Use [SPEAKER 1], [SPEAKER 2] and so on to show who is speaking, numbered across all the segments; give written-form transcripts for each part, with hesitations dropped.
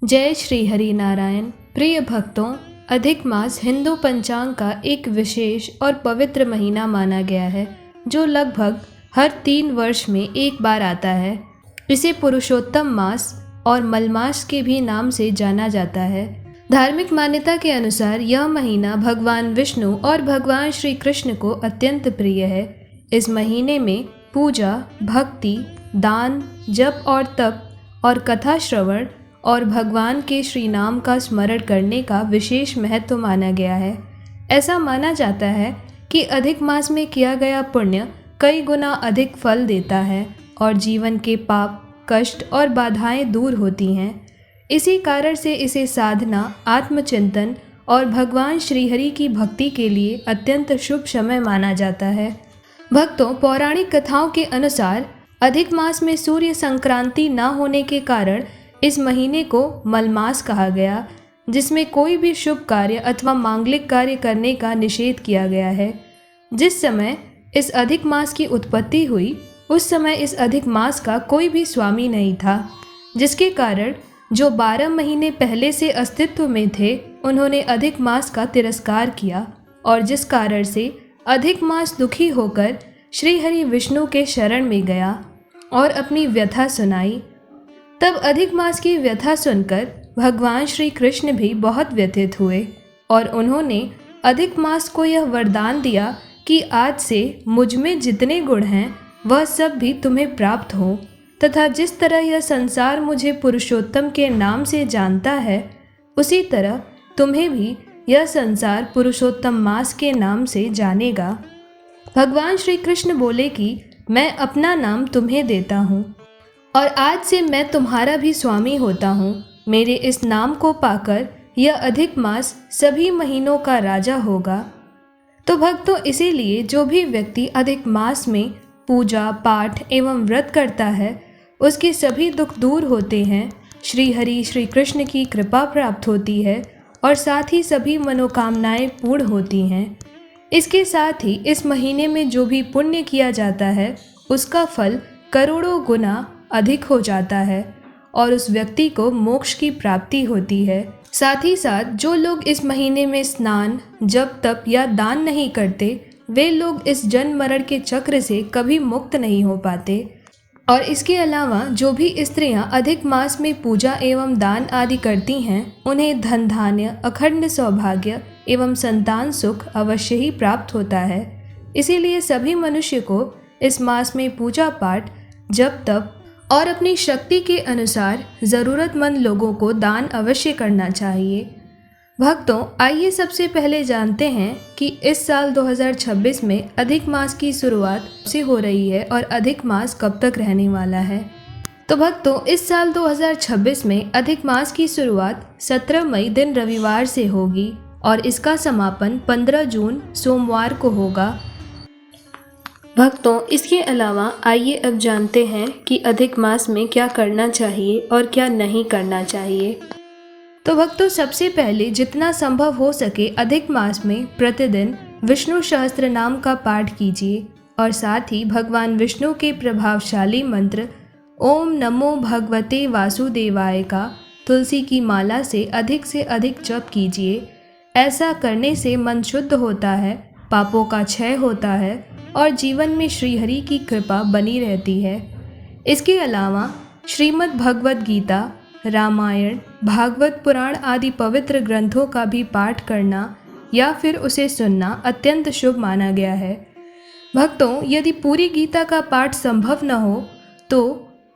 [SPEAKER 1] जय श्री हरि नारायण। प्रिय भक्तों, अधिक मास हिंदू पंचांग का एक विशेष और पवित्र महीना माना गया है जो लगभग हर 3 वर्ष में एक बार आता है। इसे पुरुषोत्तम मास और मलमास के भी नाम से जाना जाता है। धार्मिक मान्यता के अनुसार यह महीना भगवान विष्णु और भगवान श्री कृष्ण को अत्यंत प्रिय है। इस महीने में पूजा, भक्ति, दान, जप और तप और कथा श्रवण और भगवान के श्री नाम का स्मरण करने का विशेष महत्व माना गया है। ऐसा माना जाता है कि अधिक मास में किया गया पुण्य कई गुना अधिक फल देता है और जीवन के पाप, कष्ट और बाधाएं दूर होती हैं। इसी कारण से इसे साधना, आत्मचिंतन और भगवान श्रीहरि की भक्ति के लिए अत्यंत शुभ समय माना जाता है। भक्तों, पौराणिक कथाओं के अनुसार अधिक मास में सूर्य संक्रांति न होने के कारण इस महीने को मलमास कहा गया, जिसमें कोई भी शुभ कार्य अथवा मांगलिक कार्य करने का निषेध किया गया है। जिस समय इस अधिक मास की उत्पत्ति हुई उस समय इस अधिक मास का कोई भी स्वामी नहीं था, जिसके कारण जो 12 महीने पहले से अस्तित्व में थे उन्होंने अधिक मास का तिरस्कार किया और जिस कारण से अधिक मास दुखी होकर श्री हरि विष्णु के शरण में गया और अपनी व्यथा सुनाई। तब अधिक मास की व्यथा सुनकर भगवान श्री कृष्ण भी बहुत व्यथित हुए और उन्होंने अधिक मास को यह वरदान दिया कि आज से मुझ में जितने गुण हैं वह सब भी तुम्हें प्राप्त हो, तथा जिस तरह यह संसार मुझे पुरुषोत्तम के नाम से जानता है उसी तरह तुम्हें भी यह संसार पुरुषोत्तम मास के नाम से जानेगा। भगवान श्री कृष्ण बोले कि मैं अपना नाम तुम्हें देता हूँ और आज से मैं तुम्हारा भी स्वामी होता हूँ। मेरे इस नाम को पाकर यह अधिक मास सभी महीनों का राजा होगा। तो भक्तों, इसीलिए जो भी व्यक्ति अधिक मास में पूजा, पाठ एवं व्रत करता है उसके सभी दुख दूर होते हैं, श्री हरि श्री कृष्ण की कृपा प्राप्त होती है और साथ ही सभी मनोकामनाएं पूर्ण होती हैं। इसके साथ ही इस महीने में जो भी पुण्य किया जाता है उसका फल करोड़ों गुना अधिक हो जाता है और उस व्यक्ति को मोक्ष की प्राप्ति होती है। साथ ही साथ जो लोग इस महीने में स्नान, जप, तप या दान नहीं करते वे लोग इस जन्म मरण के चक्र से कभी मुक्त नहीं हो पाते। और इसके अलावा जो भी स्त्रियां अधिक मास में पूजा एवं दान आदि करती हैं उन्हें धन धान्य, अखंड सौभाग्य एवं संतान सुख अवश्य ही प्राप्त होता है। इसीलिए सभी मनुष्य को इस मास में पूजा पाठ, जप तप और अपनी शक्ति के अनुसार ज़रूरतमंद लोगों को दान अवश्य करना चाहिए। भक्तों, आइए सबसे पहले जानते हैं कि इस साल 2026 में अधिक मास की शुरुआत से हो रही है और अधिक मास कब तक रहने वाला है। तो भक्तों, इस साल 2026 में अधिक मास की शुरुआत 17 मई दिन रविवार से होगी और इसका समापन 15 जून सोमवार को होगा। भक्तों, इसके अलावा आइए अब जानते हैं कि अधिक मास में क्या करना चाहिए और क्या नहीं करना चाहिए। तो भक्तों, सबसे पहले जितना संभव हो सके अधिक मास में प्रतिदिन विष्णु सहस्त्र नाम का पाठ कीजिए और साथ ही भगवान विष्णु के प्रभावशाली मंत्र ओम नमो भगवते वासुदेवाय का तुलसी की माला से अधिक जप कीजिए। ऐसा करने से मन शुद्ध होता है, पापों का क्षय होता है और जीवन में श्रीहरि की कृपा बनी रहती है। इसके अलावा श्रीमद् भगवद गीता, रामायण, भागवत पुराण आदि पवित्र ग्रंथों का भी पाठ करना या फिर उसे सुनना अत्यंत शुभ माना गया है। भक्तों, यदि पूरी गीता का पाठ संभव न हो तो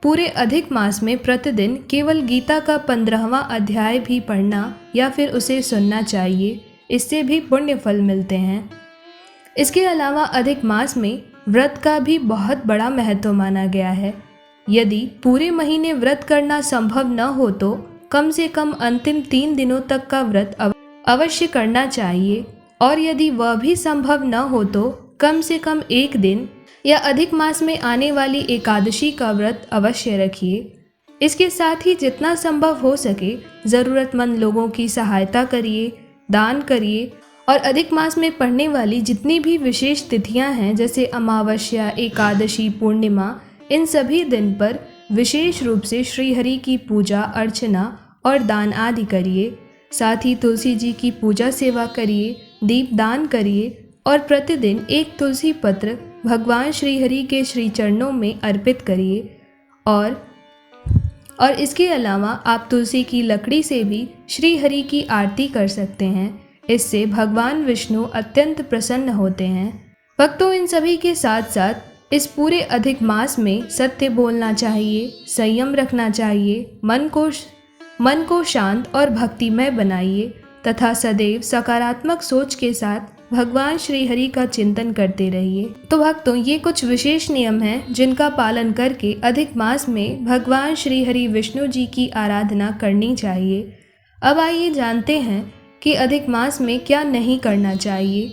[SPEAKER 1] पूरे अधिक मास में प्रतिदिन केवल गीता का 15वां अध्याय भी पढ़ना या फिर उसे सुनना चाहिए। इससे भी पुण्य फल मिलते हैं। इसके अलावा अधिक मास में व्रत का भी बहुत बड़ा महत्व माना गया है। यदि पूरे महीने व्रत करना संभव न हो तो कम से कम अंतिम 3 दिनों तक का व्रत अवश्य करना चाहिए और यदि वह भी संभव न हो तो कम से कम 1 दिन या अधिक मास में आने वाली एकादशी का व्रत अवश्य रखिए। इसके साथ ही जितना संभव हो सके ज़रूरतमंद लोगों की सहायता करिए, दान करिए और अधिक मास में पड़ने वाली जितनी भी विशेष तिथियां हैं जैसे अमावस्या, एकादशी, पूर्णिमा, इन सभी दिन पर विशेष रूप से श्रीहरि की पूजा अर्चना और दान आदि करिए। साथ ही तुलसी जी की पूजा सेवा करिए, दीप दान करिए और प्रतिदिन एक तुलसी पत्र भगवान श्री हरि के श्री चरणों में अर्पित करिए। और इसके अलावा आप तुलसी की लकड़ी से भी श्री हरि की आरती कर सकते हैं। इससे भगवान विष्णु अत्यंत प्रसन्न होते हैं। भक्तों, इन सभी के साथ साथ इस पूरे अधिक मास में सत्य बोलना चाहिए, संयम रखना चाहिए, मन को शांत और भक्तिमय बनाइए तथा सदैव सकारात्मक सोच के साथ भगवान श्री हरि का चिंतन करते रहिए। तो भक्तों, ये कुछ विशेष नियम हैं जिनका पालन करके अधिक मास में भगवान श्री हरि विष्णु जी की आराधना करनी चाहिए। अब आइए जानते हैं कि अधिक मास में क्या नहीं करना चाहिए।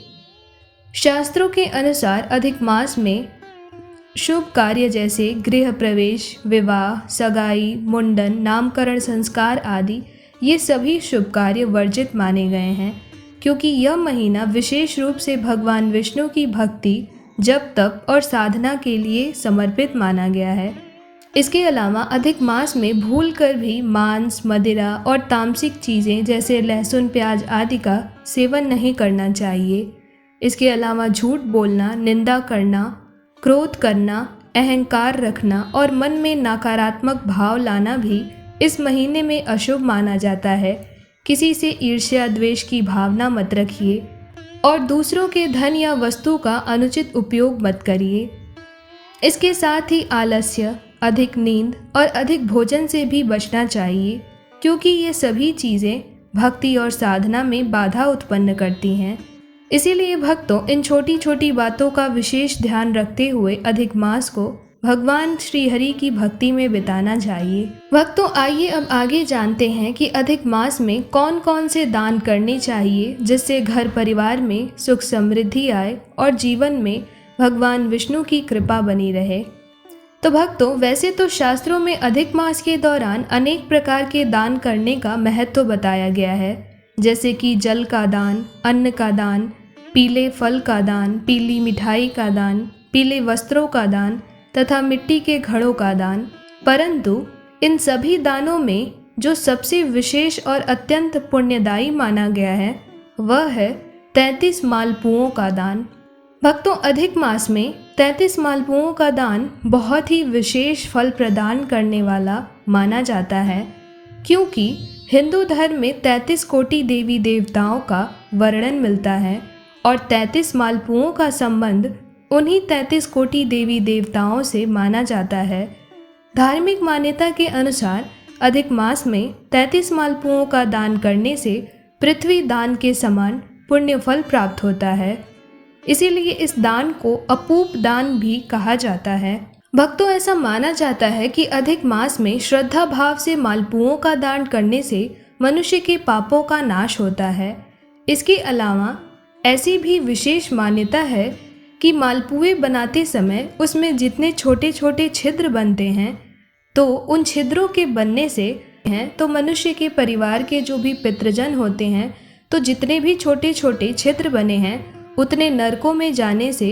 [SPEAKER 1] शास्त्रों के अनुसार अधिक मास में शुभ कार्य जैसे गृह प्रवेश, विवाह, सगाई, मुंडन, नामकरण संस्कार आदि ये सभी शुभ कार्य वर्जित माने गए हैं, क्योंकि यह महीना विशेष रूप से भगवान विष्णु की भक्ति, जप तप और साधना के लिए समर्पित माना गया है। इसके अलावा अधिक मास में भूल कर भी मांस, मदिरा और तामसिक चीज़ें जैसे लहसुन, प्याज आदि का सेवन नहीं करना चाहिए। इसके अलावा झूठ बोलना, निंदा करना, क्रोध करना, अहंकार रखना और मन में नकारात्मक भाव लाना भी इस महीने में अशुभ माना जाता है। किसी से ईर्ष्या द्वेष की भावना मत रखिए और दूसरों के धन या वस्तु का अनुचित उपयोग मत करिए। इसके साथ ही आलस्य, अधिक नींद और अधिक भोजन से भी बचना चाहिए, क्योंकि ये सभी चीज़ें भक्ति और साधना में बाधा उत्पन्न करती हैं। इसीलिए भक्तों, इन छोटी छोटी बातों का विशेष ध्यान रखते हुए अधिक मास को भगवान श्री हरि की भक्ति में बिताना चाहिए। भक्तों, आइए अब आगे जानते हैं कि अधिक मास में कौन कौन से दान करने चाहिए जिससे घर परिवार में सुख समृद्धि आए और जीवन में भगवान विष्णु की कृपा बनी रहे। तो भक्तों, वैसे तो शास्त्रों में अधिक मास के दौरान अनेक प्रकार के दान करने का महत्व बताया गया है, जैसे कि जल का दान, अन्न का दान, पीले फल का दान, पीली मिठाई का दान, पीले वस्त्रों का दान तथा मिट्टी के घड़ों का दान। परंतु इन सभी दानों में जो सबसे विशेष और अत्यंत पुण्यदायी माना गया है वह है 33 मालपुओं का दान। भक्तों, अधिक मास में 33 मालपुओं का दान बहुत ही विशेष फल प्रदान करने वाला माना जाता है, क्योंकि हिंदू धर्म में 33 कोटि देवी देवताओं का वर्णन मिलता है और 33 मालपुओं का संबंध उन्हीं 33 कोटि देवी देवताओं से माना जाता है। धार्मिक मान्यता के अनुसार अधिक मास में 33 मालपुओं का दान करने से पृथ्वी दान के समान पुण्य फल प्राप्त होता है। इसीलिए इस दान को अपूप दान भी कहा जाता है। भक्तों, ऐसा माना जाता है कि अधिक मास में श्रद्धा भाव से मालपुओं का दान करने से मनुष्य के पापों का नाश होता है। इसके अलावा ऐसी भी विशेष मान्यता है कि मालपुए बनाते समय उसमें जितने छोटे छोटे छिद्र बनते हैं, तो उन छिद्रों के बनने से तो मनुष्य के परिवार के जो भी पितृजन होते हैं, तो जितने भी छोटे छोटे छिद्र बने हैं उतने नरकों में जाने से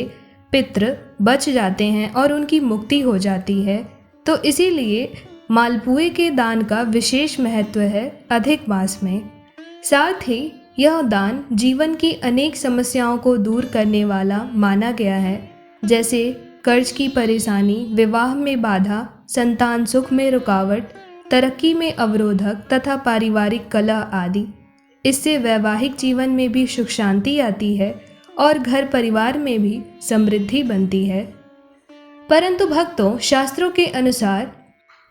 [SPEAKER 1] पितृ बच जाते हैं और उनकी मुक्ति हो जाती है। तो इसीलिए मालपुए के दान का विशेष महत्व है अधिक मास में। साथ ही यह दान जीवन की अनेक समस्याओं को दूर करने वाला माना गया है, जैसे कर्ज की परेशानी, विवाह में बाधा, संतान सुख में रुकावट, तरक्की में अवरोधक तथा पारिवारिक कलह आदि। इससे वैवाहिक जीवन में भी सुख शांति आती है और घर परिवार में भी समृद्धि बनती है। परंतु भक्तों, शास्त्रों के अनुसार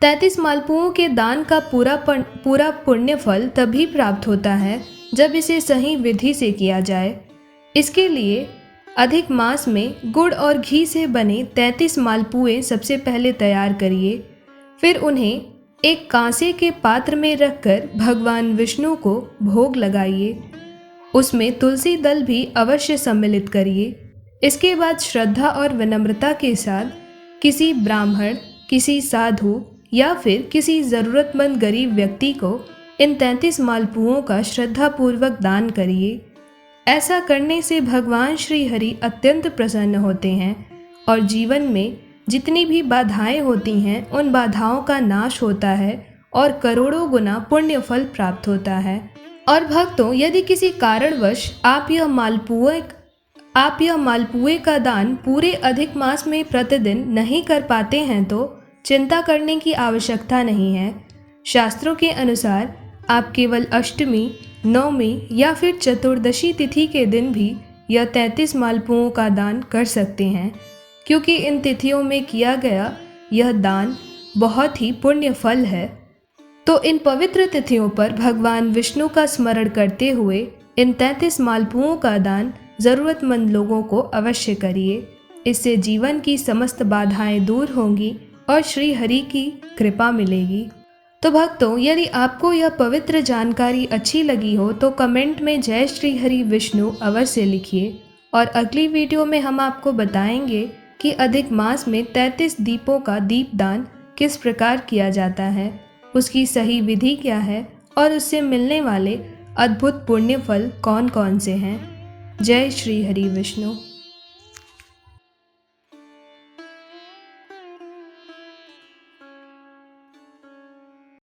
[SPEAKER 1] 33 मालपुओं के दान का पूरा पुण्य फल तभी प्राप्त होता है जब इसे सही विधि से किया जाए। इसके लिए अधिक मास में गुड़ और घी से बने 33 मालपुए सबसे पहले तैयार करिए। फिर उन्हें एक कांसे के पात्र में रखकर भगवान विष्णु को भोग लगाइए। उसमें तुलसी दल भी अवश्य सम्मिलित करिए। इसके बाद श्रद्धा और विनम्रता के साथ किसी ब्राह्मण, किसी साधु या फिर किसी ज़रूरतमंद गरीब व्यक्ति को इन 33 मालपुओं का श्रद्धापूर्वक दान करिए। ऐसा करने से भगवान श्री हरि अत्यंत प्रसन्न होते हैं और जीवन में जितनी भी बाधाएं होती हैं उन बाधाओं का नाश होता है और करोड़ों गुना पुण्य फल प्राप्त होता है। और भक्तों, यदि किसी कारणवश आप यह मालपुए का दान पूरे अधिक मास में प्रतिदिन नहीं कर पाते हैं तो चिंता करने की आवश्यकता नहीं है। शास्त्रों के अनुसार आप केवल अष्टमी, नवमी या फिर चतुर्दशी तिथि के दिन भी यह 33 मालपुओं का दान कर सकते हैं, क्योंकि इन तिथियों में किया गया यह दान बहुत ही पुण्य फल है। तो इन पवित्र तिथियों पर भगवान विष्णु का स्मरण करते हुए इन 33 मालपुओं का दान ज़रूरतमंद लोगों को अवश्य करिए। इससे जीवन की समस्त बाधाएं दूर होंगी और श्री हरि की कृपा मिलेगी। तो भक्तों, यदि आपको यह पवित्र जानकारी अच्छी लगी हो तो कमेंट में जय श्री हरि विष्णु अवश्य लिखिए। और अगली वीडियो में हम आपको बताएंगे कि अधिक मास में 33 दीपों का दीपदान किस प्रकार किया जाता है, उसकी सही विधि क्या है और उससे मिलने वाले अद्भुत पुण्य फल कौन कौन से हैं। जय श्री हरि विष्णु।